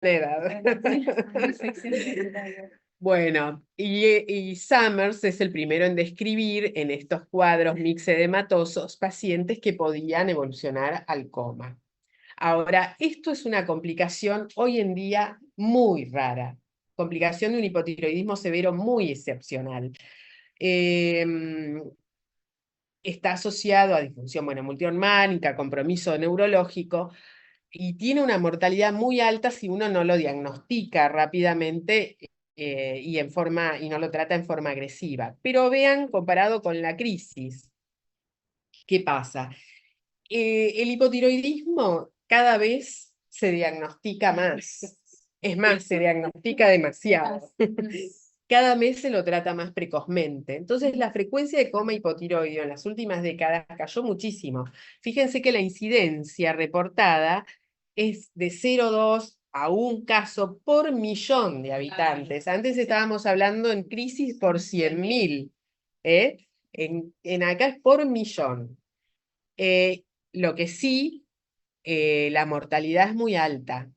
edad. Bueno, y Summers es el primero en describir en estos cuadros mixedematosos pacientes que podían evolucionar al coma. Ahora, esto es una complicación hoy en día muy rara, complicación de un hipotiroidismo severo muy excepcional. Está asociado a disfunción multiorgánica, compromiso neurológico, y tiene una mortalidad muy alta si uno no lo diagnostica rápidamente y no lo trata en forma agresiva. Pero vean, comparado con la crisis, ¿qué pasa? El hipotiroidismo cada vez se diagnostica más. Es más, se diagnostica demasiado. Cada mes se lo trata más precozmente. Entonces, la frecuencia de coma hipotiroideo en las últimas décadas cayó muchísimo. Fíjense que la incidencia reportada es de 0,2 a un caso por millón de habitantes. Antes estábamos hablando en crisis por 100.000. En acá es por millón. Lo que sí, la mortalidad es muy alta.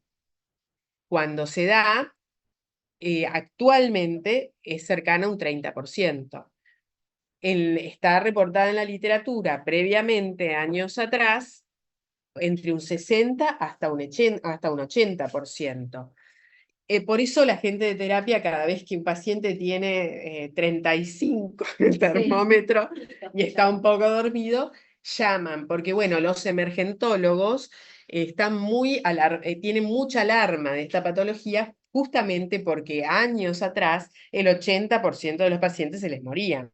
Cuando se da, actualmente es cercana a un 30%. Está reportada en la literatura previamente, años atrás, entre un 60 hasta un 80%. Por eso la gente de terapia, cada vez que un paciente tiene 35 en el termómetro y está un poco dormido, llaman, porque bueno, los emergentólogos tienen mucha alarma de esta patología, justamente porque años atrás el 80% de los pacientes se les morían.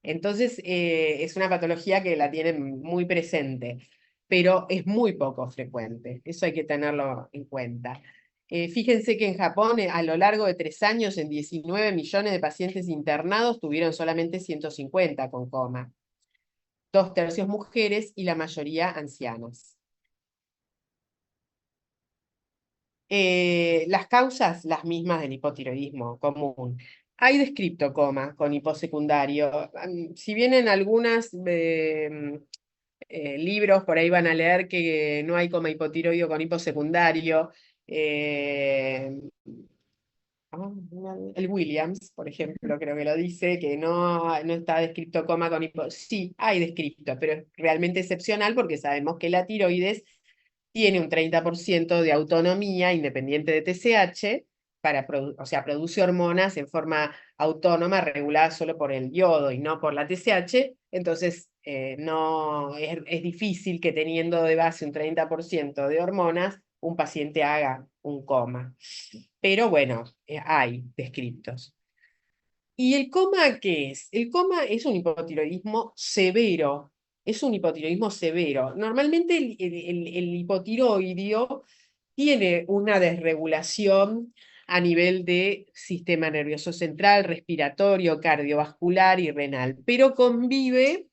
Entonces, es una patología que la tienen muy presente, pero es muy poco frecuente. Eso hay que tenerlo en cuenta. Fíjense que en Japón, a lo largo de 3 años, en 19 millones de pacientes internados, tuvieron solamente 150 con coma. 2/3 mujeres y la mayoría ancianas. Las causas, las mismas del hipotiroidismo común. Hay descriptocoma con hiposecundario. Si bien en algunas libros por ahí van a leer que no hay coma hipotiroideo con hiposecundario. eh, el Williams, por ejemplo, creo que lo dice, que no está descripto coma con Sí, hay descripto, pero es realmente excepcional porque sabemos que la tiroides tiene un 30% de autonomía independiente de TSH, o sea, produce hormonas en forma autónoma, regulada solo por el yodo y no por la TSH, entonces no, es difícil que teniendo de base un 30% de hormonas, un paciente haga un coma. Pero bueno, hay descriptos. ¿Y el coma qué es? El coma es un hipotiroidismo severo. Es un hipotiroidismo severo. Normalmente el hipotiroideo tiene una desregulación a nivel de sistema nervioso central, respiratorio, cardiovascular y renal, pero convive,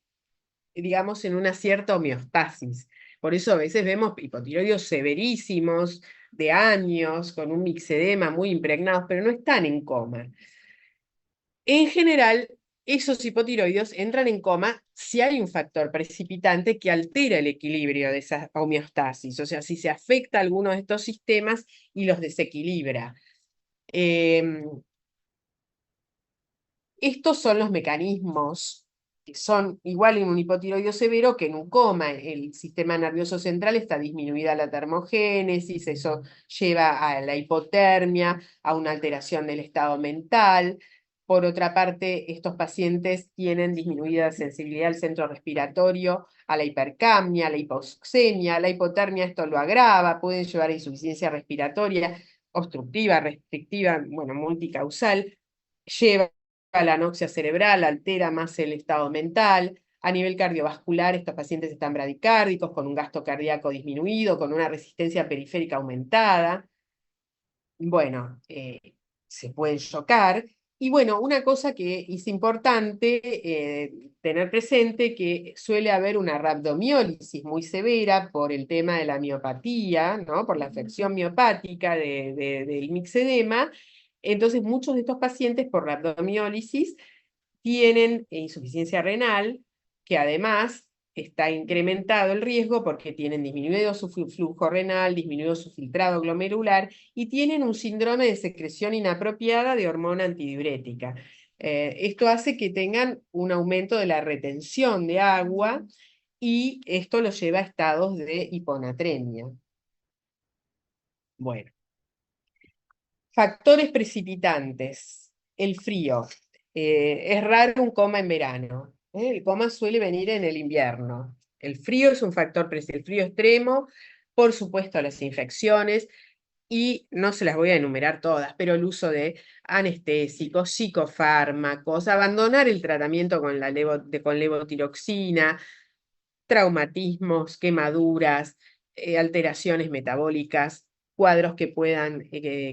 digamos, en una cierta homeostasis. Por eso a veces vemos hipotiroideos severísimos, de años, con un mixedema muy impregnados, pero no están en coma. En general, esos hipotiroideos entran en coma si hay un factor precipitante que altera el equilibrio de esa homeostasis, o sea, si se afecta a alguno de estos sistemas y los desequilibra. Estos son los mecanismos que son igual en un hipotiroideo severo que en un coma. El sistema nervioso central está disminuida la termogénesis, eso lleva a la hipotermia, a una alteración del estado mental. Por otra parte, estos pacientes tienen disminuida sensibilidad al centro respiratorio, a la hipercapnia, a la hipoxemia, la hipotermia esto lo agrava, pueden llevar a insuficiencia respiratoria obstructiva, restrictiva, multicausal, lleva a la anoxia cerebral, altera más el estado mental. A nivel cardiovascular, estos pacientes están bradicárdicos, con un gasto cardíaco disminuido, con una resistencia periférica aumentada. Bueno, se pueden chocar. Y bueno, una cosa que es importante tener presente, que suele haber una rhabdomiólisis muy severa por el tema de la miopatía, ¿no? Por la afección miopática del mixedema. Entonces, muchos de estos pacientes por rhabdomiólisis tienen insuficiencia renal, que además está incrementado el riesgo porque tienen disminuido su flujo renal, disminuido su filtrado glomerular y tienen un síndrome de secreción inapropiada de hormona antidiurética. Esto hace que tengan un aumento de la retención de agua y esto los lleva a estados de hiponatremia. Bueno, factores precipitantes. El frío. Es raro un coma en verano. El coma suele venir en el invierno. El frío es un factor, el frío extremo, por supuesto las infecciones, y no se las voy a enumerar todas, pero el uso de anestésicos, psicofármacos, abandonar el tratamiento con con levotiroxina, traumatismos, quemaduras, alteraciones metabólicas, cuadros que puedan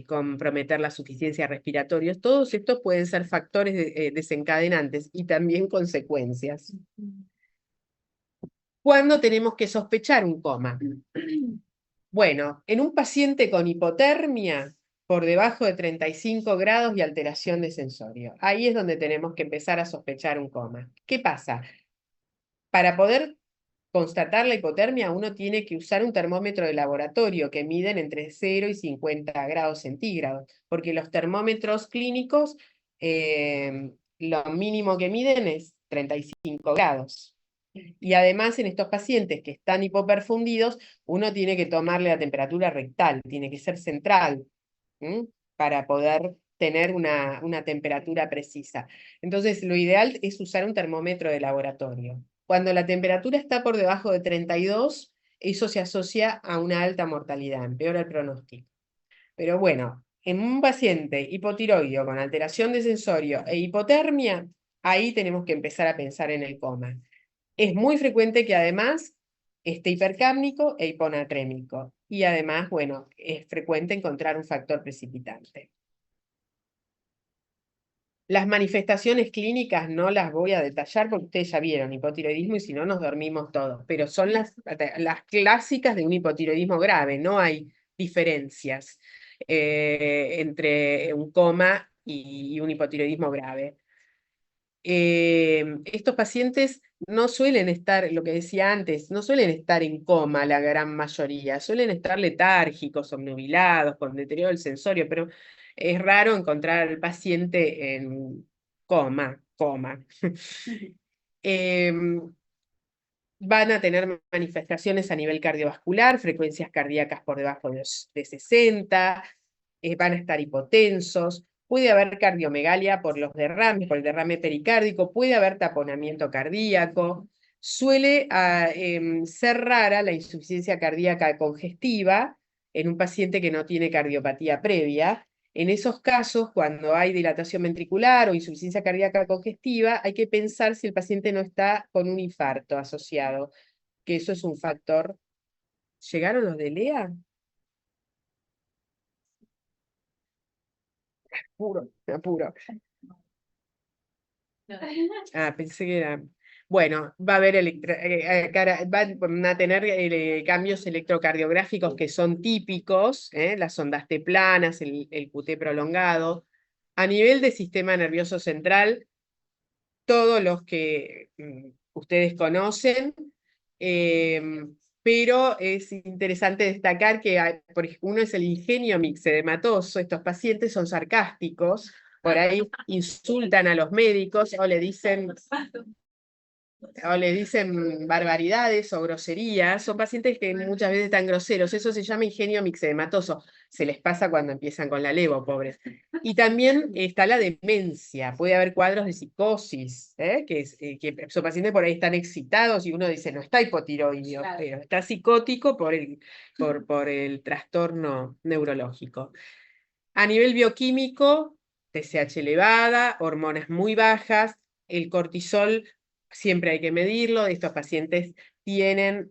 comprometer la suficiencia respiratoria. Todos estos pueden ser factores desencadenantes y también consecuencias. ¿Cuándo tenemos que sospechar un coma? Bueno, en un paciente con hipotermia por debajo de 35 grados y alteración de sensorio. Ahí es donde tenemos que empezar a sospechar un coma. ¿Qué pasa? Para poder constatar la hipotermia, uno tiene que usar un termómetro de laboratorio que miden entre 0 y 50 grados centígrados, porque los termómetros clínicos, lo mínimo que miden es 35 grados. Y además en estos pacientes que están hipoperfundidos, uno tiene que tomarle la temperatura rectal, tiene que ser central, para poder tener una temperatura precisa. Entonces, lo ideal es usar un termómetro de laboratorio. Cuando la temperatura está por debajo de 32, eso se asocia a una alta mortalidad, empeora el pronóstico. Pero bueno, en un paciente hipotiroideo con alteración de sensorio e hipotermia, ahí tenemos que empezar a pensar en el coma. Es muy frecuente que además esté hipercámnico e hiponatrémico. Y además, bueno, es frecuente encontrar un factor precipitante. Las manifestaciones clínicas no las voy a detallar porque ustedes ya vieron hipotiroidismo y si no nos dormimos todos, pero son las clásicas de un hipotiroidismo grave, no hay diferencias entre un coma y un hipotiroidismo grave. Estos pacientes no suelen estar, lo que decía antes, no suelen estar en coma la gran mayoría, suelen estar letárgicos, obnubilados, con deterioro del sensorio, pero es raro encontrar al paciente en coma. Van a tener manifestaciones a nivel cardiovascular, frecuencias cardíacas por debajo de 60, van a estar hipotensos, puede haber cardiomegalia por los derrames, por el derrame pericárdico, puede haber taponamiento cardíaco, suele ser rara la insuficiencia cardíaca congestiva en un paciente que no tiene cardiopatía previa. En esos casos, cuando hay dilatación ventricular o insuficiencia cardíaca congestiva, hay que pensar si el paciente no está con un infarto asociado, que eso es un factor. ¿Llegaron los de Lea? Me apuro. Ah, pensé que era. Bueno, va a haber van a tener cambios electrocardiográficos que son típicos, las ondas T planas, el QT prolongado. A nivel de sistema nervioso central, todos los que ustedes conocen, pero es interesante destacar que por ejemplo, uno es el ingenio mixedematoso, estos pacientes son sarcásticos, por ahí insultan a los médicos o le dicen barbaridades o groserías, son pacientes que muchas veces están groseros, eso se llama ingenio mixedematoso, se les pasa cuando empiezan con la levo, pobres. Y también está la demencia, puede haber cuadros de psicosis, que son pacientes por ahí están excitados y uno dice, no está hipotiroideo, claro, pero está psicótico por el trastorno neurológico. A nivel bioquímico, TSH elevada, hormonas muy bajas, el cortisol siempre hay que medirlo, estos pacientes tienen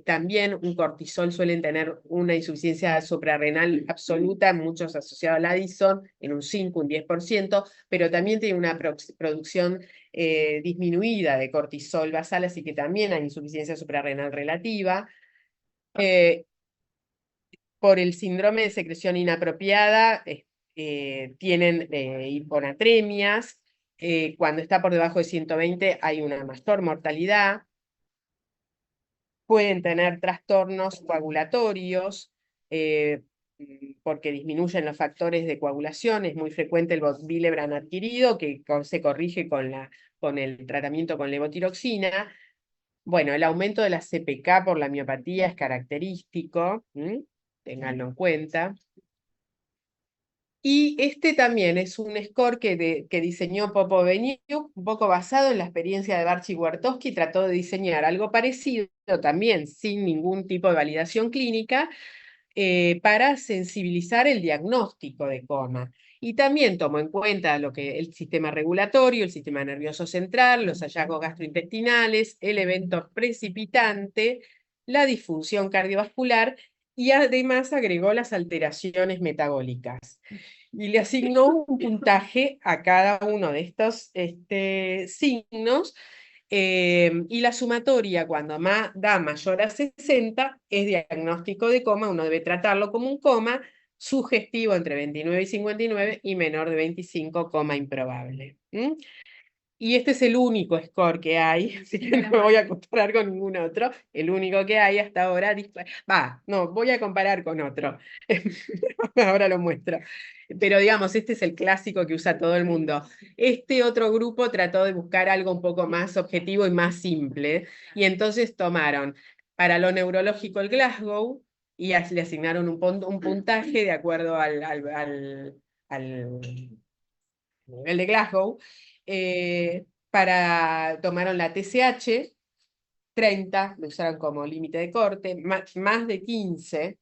también un cortisol, suelen tener una insuficiencia suprarrenal absoluta, muchos asociados al Addison, en un 5, un 10%, pero también tiene una producción disminuida de cortisol basal, así que también hay insuficiencia suprarrenal relativa. Por el síndrome de secreción inapropiada, tienen hiponatremias, cuando está por debajo de 120 hay una mayor mortalidad. pueden tener trastornos coagulatorios, porque disminuyen los factores de coagulación. Es muy frecuente el Willebrand adquirido, que se corrige con el tratamiento con levotiroxina. Bueno, el aumento de la CPK por la miopatía es característico, ténganlo en cuenta. Y este también es un score que diseñó Popov-Beniuk, un poco basado en la experiencia de Barchi-Wertowski. Trató de diseñar algo parecido, también sin ningún tipo de validación clínica, para sensibilizar el diagnóstico de coma. Y también tomó en cuenta lo que el sistema regulatorio, el sistema nervioso central, los hallazgos gastrointestinales, el evento precipitante, la disfunción cardiovascular, y además agregó las alteraciones metabólicas. Y le asignó un puntaje a cada uno de estos signos, y la sumatoria, cuando da mayor a 60, es diagnóstico de coma. Uno debe tratarlo como un coma sugestivo entre 29 y 59 y menor de 25, coma improbable. Y este es el único score que hay, así que no me voy a comparar con ningún otro, el único que hay hasta ahora. No, voy a comparar con otro. Ahora lo muestro. Pero digamos, este es el clásico que usa todo el mundo. Este otro grupo trató de buscar algo un poco más objetivo y más simple, y entonces tomaron para lo neurológico el Glasgow y le asignaron un puntaje de acuerdo al nivel de Glasgow. Tomaron la TSH, 30, lo usaron como límite de corte, más de 15,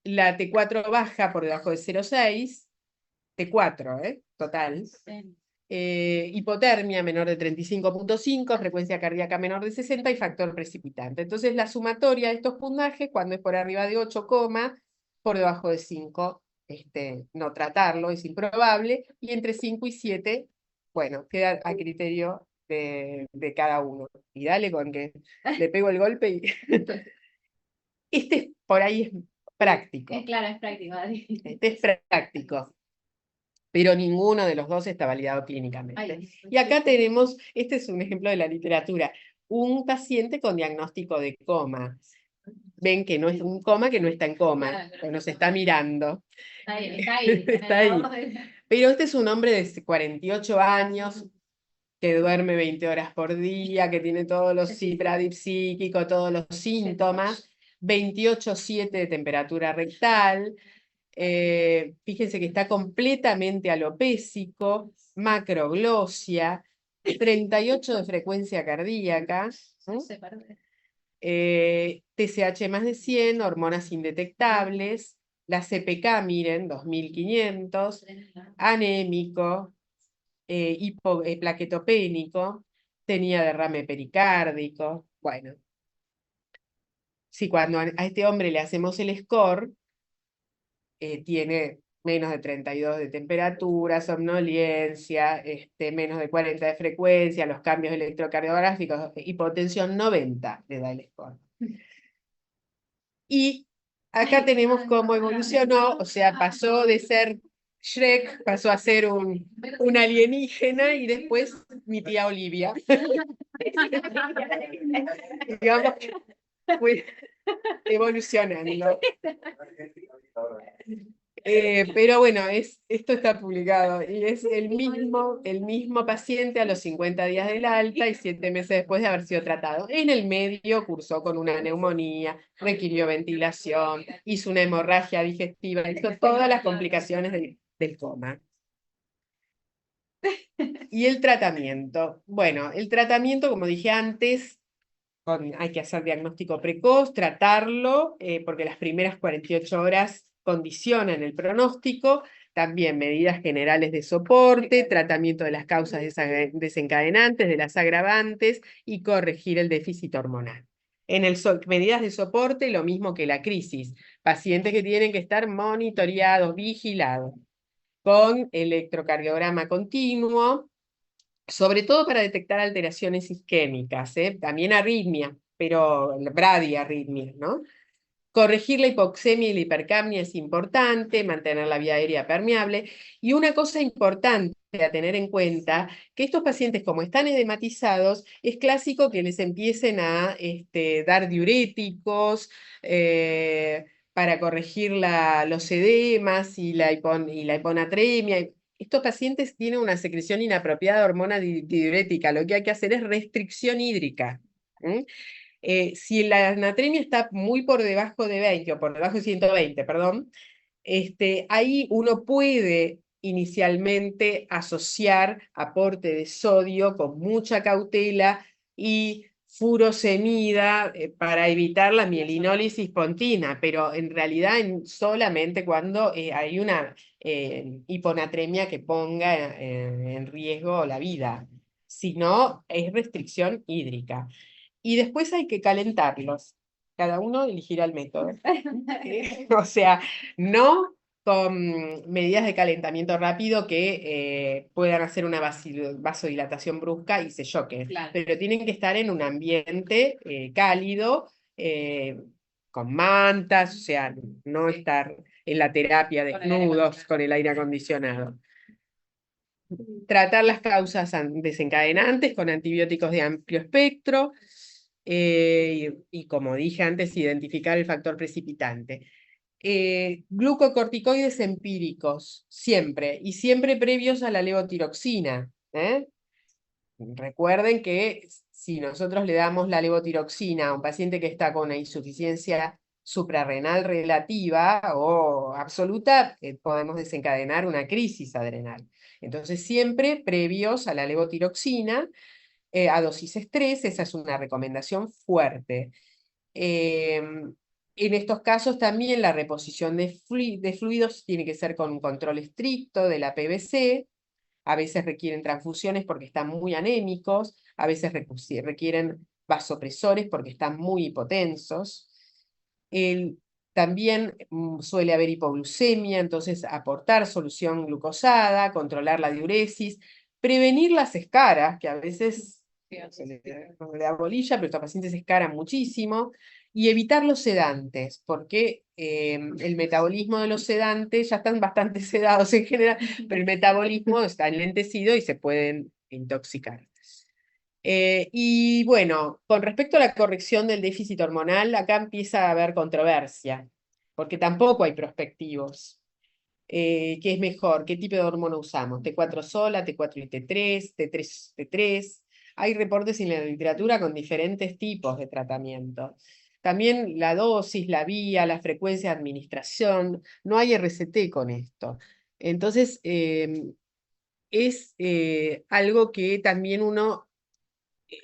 la T4 baja por debajo de 0,6, T4, total. Hipotermia menor de 35,5, frecuencia cardíaca menor de 60 y factor precipitante. Entonces la sumatoria de estos puntajes, cuando es por arriba de 8, por debajo de 5, no tratarlo, es improbable, y entre 5 y 7, bueno, queda a criterio de cada uno. Y dale con que le pego el golpe y... por ahí es práctico. Claro, es práctico. Este es práctico, pero ninguno de los dos está validado clínicamente. Y acá tenemos, este es un ejemplo de la literatura, un paciente con diagnóstico de coma. Ven que no es un coma, que no está en coma, que nos está mirando. Está ahí. Está ahí. Pero este es un hombre de 48 años, que duerme 20 horas por día, que tiene todos los psíquico, todos los síntomas, 28,7 de temperatura rectal. Fíjense que está completamente alopésico, macroglosia, 38 de frecuencia cardíaca, TSH más de 100, hormonas indetectables, la CPK, miren, 2500, anémico, plaquetopénico, tenía derrame pericárdico. Bueno, si cuando a este hombre le hacemos el score, tiene menos de 32 de temperatura, somnolencia, menos de 40 de frecuencia, los cambios electrocardiográficos, hipotensión 90 le da el score. Y acá tenemos cómo evolucionó, o sea, pasó de ser Shrek, pasó a ser un alienígena, y después mi tía Olivia. Digamos que fue evolucionando. Pero bueno, esto está publicado y es el mismo paciente a los 50 días del alta y 7 meses después de haber sido tratado. En el medio cursó con una neumonía, requirió ventilación, hizo una hemorragia digestiva, hizo todas las complicaciones del coma. Y el tratamiento. Bueno, el tratamiento, como dije antes, hay que hacer diagnóstico precoz, tratarlo, porque las primeras 48 horas condicionan el pronóstico. También medidas generales de soporte, tratamiento de las causas desencadenantes, de las agravantes, y corregir el déficit hormonal. Medidas de soporte, lo mismo que la crisis. Pacientes que tienen que estar monitoreados, vigilados, con electrocardiograma continuo, sobre todo para detectar alteraciones isquémicas, también arritmia, pero bradiarritmia, ¿no? Corregir la hipoxemia y la hipercapnia es importante, mantener la vía aérea permeable. Y una cosa importante a tener en cuenta que estos pacientes, como están edematizados, es clásico que les empiecen a dar diuréticos para corregir los edemas y la hiponatremia. Estos pacientes tienen una secreción inapropiada de hormona diurética. Lo que hay que hacer es restricción hídrica. Si la anatremia está muy por debajo de 20 o por debajo de 120, perdón, ahí uno puede inicialmente asociar aporte de sodio con mucha cautela y furosemida para evitar la mielinólisis pontina, pero en realidad solamente cuando hay una hiponatremia que ponga en riesgo la vida. Si no, es restricción hídrica. Y después hay que calentarlos. Cada uno elegirá el método. O sea, no con medidas de calentamiento rápido que puedan hacer una vasodilatación brusca y se choquen, Claro. pero tienen que estar en un ambiente cálido, con mantas, o sea, no estar en la terapia Con el aire desnudos acondicionado. con el aire acondicionado. Tratar las causas desencadenantes con antibióticos de amplio espectro y como dije antes, identificar el factor precipitante. Glucocorticoides empíricos, siempre, y siempre previos a la levotiroxina. Recuerden que si nosotros le damos la levotiroxina a un paciente que está con una insuficiencia suprarrenal relativa o absoluta, podemos desencadenar una crisis adrenal. Entonces, siempre previos a la levotiroxina, a dosis 3, esa es una recomendación fuerte. En estos casos también la reposición de fluidos tiene que ser con un control estricto de la PBC. A veces requieren transfusiones porque están muy anémicos, a veces requieren vasopresores porque están muy hipotensos. También suele haber hipoglucemia, entonces aportar solución glucosada, controlar la diuresis, prevenir las escaras, que a veces se le da bolilla, pero estos pacientes escaran muchísimo, y evitar los sedantes, porque el metabolismo de los sedantes ya están bastante sedados en general, pero el metabolismo está enlentecido y se pueden intoxicar. Y bueno, con respecto a la corrección del déficit hormonal, acá empieza a haber controversia, porque tampoco hay prospectivos. ¿Qué es mejor? ¿Qué tipo de hormona usamos? ¿T4 sola, T4 y T3, T3, T3? Hay reportes en la literatura con diferentes tipos de tratamiento. También la dosis, la vía, la frecuencia de administración, no hay RCT con esto. Entonces, es algo que también uno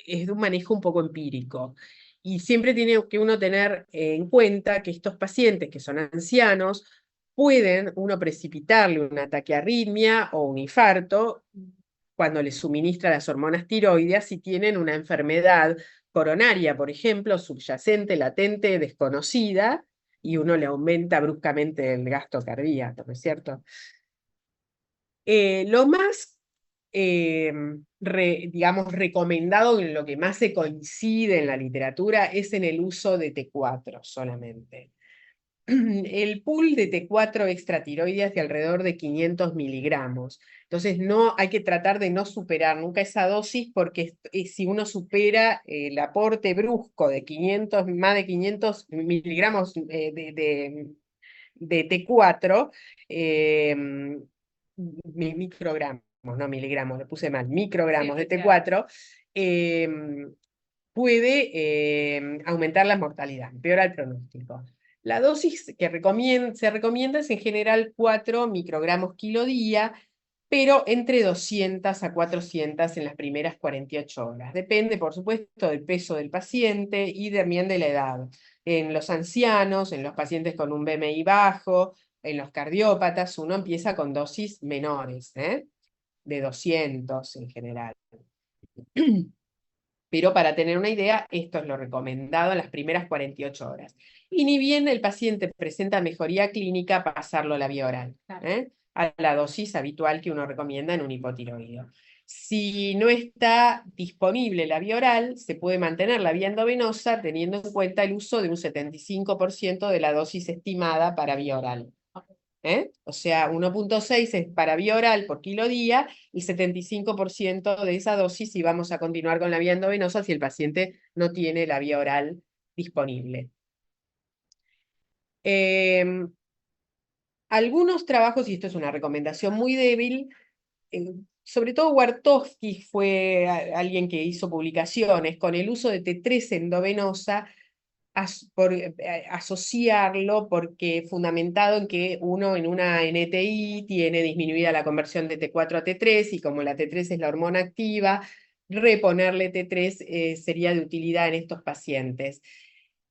es de un manejo un poco empírico. Y siempre tiene que uno tener en cuenta que estos pacientes que son ancianos pueden uno precipitarle un ataque de arritmia o un infarto cuando les suministra las hormonas tiroideas si tienen una enfermedad coronaria, por ejemplo, subyacente, latente, desconocida, y uno le aumenta bruscamente el gasto cardíaco, ¿no es cierto? Lo más, digamos, recomendado, en lo que más se coincide en la literatura, es en el uso de T4 solamente. El pool de T4 extratiroides de alrededor de 500 miligramos. Entonces, no, hay que tratar de no superar nunca esa dosis, porque si uno supera el aporte brusco de 500, más de 500 miligramos de T4, microgramos, no miligramos, le puse mal, microgramos de T4, puede aumentar la mortalidad, empeora el pronóstico. La dosis que se recomienda es en general 4 microgramos kilo día, pero entre 200 a 400 en las primeras 48 horas. Depende, por supuesto, del peso del paciente y también de la edad. En los ancianos, en los pacientes con un BMI bajo, en los cardiópatas, uno empieza con dosis menores, de 200 en general. Pero para tener una idea, esto es lo recomendado en las primeras 48 horas. Y ni bien el paciente presenta mejoría clínica, pasarlo a la vía oral, a la dosis habitual que uno recomienda en un hipotiroideo. Si no está disponible la vía oral, se puede mantener la vía endovenosa teniendo en cuenta el uso de un 75% de la dosis estimada para vía oral. O sea, 1,6 es para vía oral por kilo día y 75% de esa dosis si vamos a continuar con la vía endovenosa si el paciente no tiene la vía oral disponible. Algunos trabajos, y esto es una recomendación muy débil, sobre todo Wartowski fue alguien que hizo publicaciones con el uso de T3 endovenosa, asociarlo porque fundamentado en que uno en una NTI tiene disminuida la conversión de T4 a T3 y como la T3 es la hormona activa, reponerle T3 sería de utilidad en estos pacientes.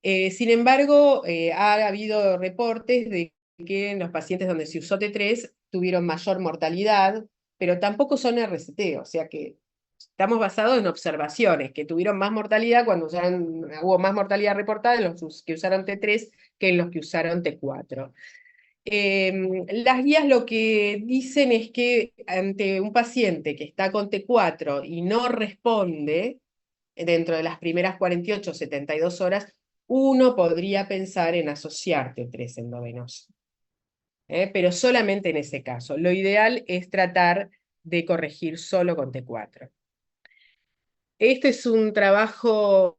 Sin embargo, ha habido reportes de que en los pacientes donde se usó T3 tuvieron mayor mortalidad, pero tampoco son RCT, o sea que estamos basados en observaciones, que tuvieron más mortalidad cuando hubo más mortalidad reportada en los que usaron T3 que en los que usaron T4. Las guías lo que dicen es que ante un paciente que está con T4 y no responde dentro de las primeras 48 o 72 horas, uno podría pensar en asociar T3 endovenoso. Pero solamente en ese caso. Lo ideal es tratar de corregir solo con T4. Este es un trabajo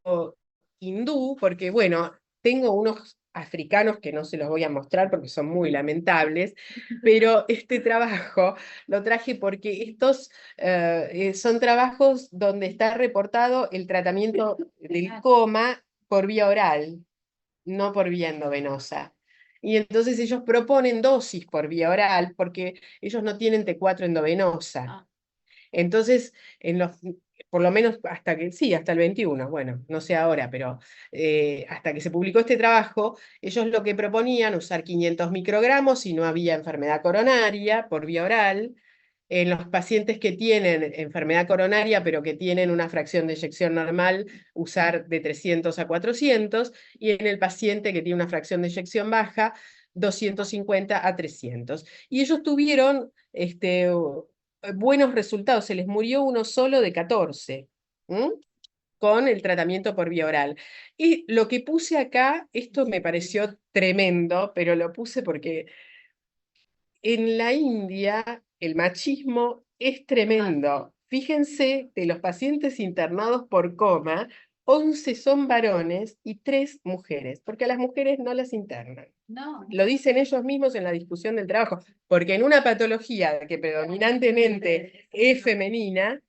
hindú, porque bueno, tengo unos africanos que no se los voy a mostrar porque son muy lamentables, pero este trabajo lo traje porque estos son trabajos donde está reportado el tratamiento del coma por vía oral, no por vía endovenosa. Y entonces ellos proponen dosis por vía oral porque ellos no tienen T4 endovenosa. Entonces, por lo menos hasta que, sí, hasta el 21, bueno, no sé ahora, pero hasta que se publicó este trabajo, ellos lo que proponían, usar 500 microgramos si no había enfermedad coronaria por vía oral, en los pacientes que tienen enfermedad coronaria, pero que tienen una fracción de eyección normal, usar de 300 a 400, y en el paciente que tiene una fracción de eyección baja, 250 a 300. Y ellos tuvieron buenos resultados, se les murió uno solo de 14, con el tratamiento por vía oral. Y lo que puse acá, esto me pareció tremendo, pero lo puse porque en la India el machismo es tremendo. Fíjense, de los pacientes internados por coma, 11 son varones y 3 mujeres, porque a las mujeres no las internan. No. Lo dicen ellos mismos en la discusión del trabajo, porque en una patología que predominantemente es femenina,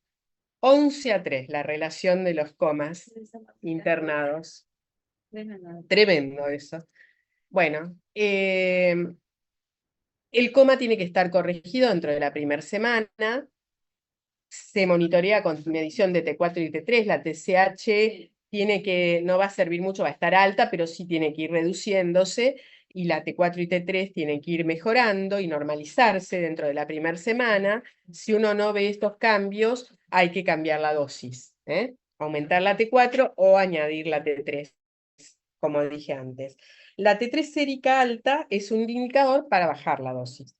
11-3 la relación de los comas internados. Tremendo eso. Bueno, el coma tiene que estar corregido dentro de la primera semana. Se monitorea con medición de T4 y T3. La TSH no va a servir mucho, va a estar alta, pero sí tiene que ir reduciéndose. Y la T4 y T3 tienen que ir mejorando y normalizarse dentro de la primera semana. Si uno no ve estos cambios, hay que cambiar la dosis. Aumentar la T4 o añadir la T3, como dije antes. La T3 sérica alta es un indicador para bajar la dosis.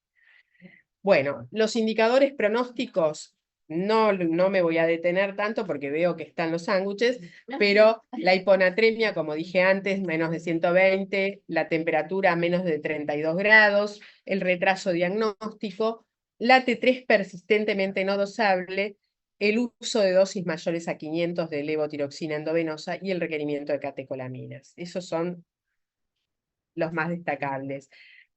Bueno, los indicadores pronósticos, no me voy a detener tanto porque veo que están los sándwiches, pero la hiponatremia, como dije antes, menos de 120, la temperatura menos de 32 grados, el retraso diagnóstico, la T3 persistentemente no dosable, el uso de dosis mayores a 500 de levotiroxina endovenosa y el requerimiento de catecolaminas. Esos son los más destacables.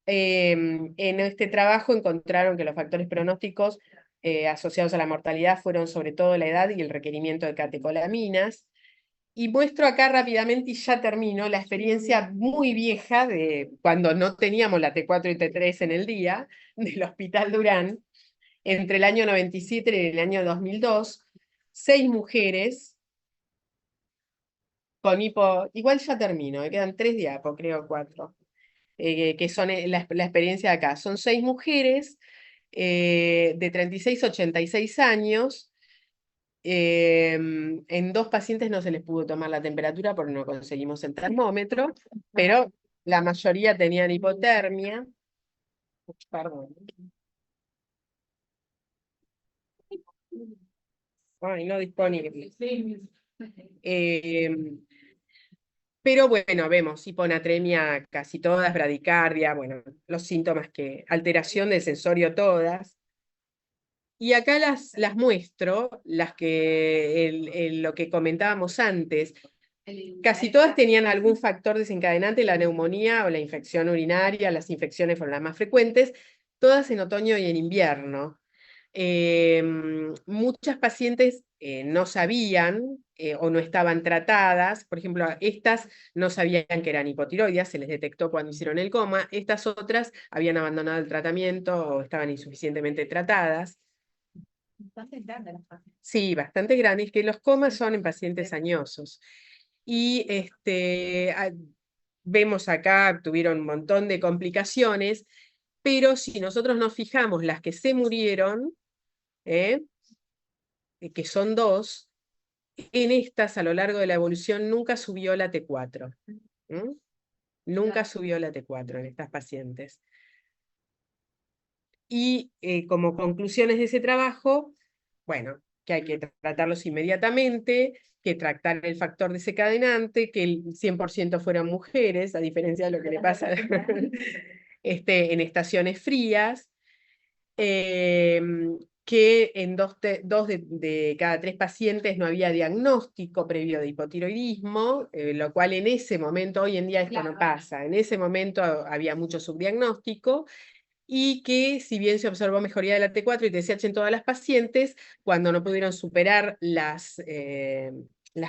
En este trabajo encontraron que los factores pronósticos asociados a la mortalidad fueron sobre todo la edad y el requerimiento de catecolaminas. Y muestro acá rápidamente, y ya termino, la experiencia muy vieja de cuando no teníamos la T4 y T3 en el día, del Hospital Durán, entre el año 97 y el año 2002, 6 mujeres con igual ya termino, me quedan 3 diapos, creo 4. Que son la experiencia de acá. Son 6 mujeres de 36 a 86 años. En 2 pacientes no se les pudo tomar la temperatura porque no conseguimos el termómetro, pero la mayoría tenían hipotermia. Perdón. Ay, no disponible. Pero bueno, vemos hiponatremia casi todas, bradicardia, bueno, los síntomas alteración del sensorio todas. Y acá las muestro, las que, lo que comentábamos antes, casi todas tenían algún factor desencadenante, la neumonía o la infección urinaria, las infecciones fueron las más frecuentes, todas en otoño y en invierno. Muchas pacientes no sabían o no estaban tratadas, por ejemplo, estas no sabían que eran hipotiroides, se les detectó cuando hicieron el coma, estas otras habían abandonado el tratamiento o estaban insuficientemente tratadas. Bastante grande las páginas. Sí, bastante grandes, que los comas son en pacientes añosos. Y vemos acá, tuvieron un montón de complicaciones, pero si nosotros nos fijamos, las que se murieron, que son dos, en estas a lo largo de la evolución nunca subió la T4. Nunca subió la T4 en estas pacientes. Y como conclusiones de ese trabajo, bueno, que hay que tratarlos inmediatamente, que tratar el factor desencadenante, que el 100% fueran mujeres, a diferencia de lo que le pasa en estaciones frías, que en dos de cada 3 pacientes no había diagnóstico previo de hipotiroidismo, lo cual en ese momento, hoy en día esto no pasa, en ese momento había mucho subdiagnóstico, y que si bien se observó mejoría de la T4 y TSH en todas las pacientes, cuando no pudieron superar las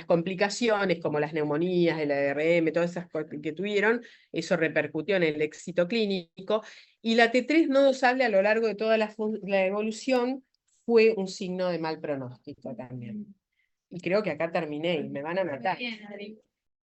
complicaciones como las neumonías, el ARM, todas esas que tuvieron, eso repercutió en el éxito clínico. Y la T3 no dosable a lo largo de toda la evolución fue un signo de mal pronóstico también. Y creo que acá terminé y me van a matar.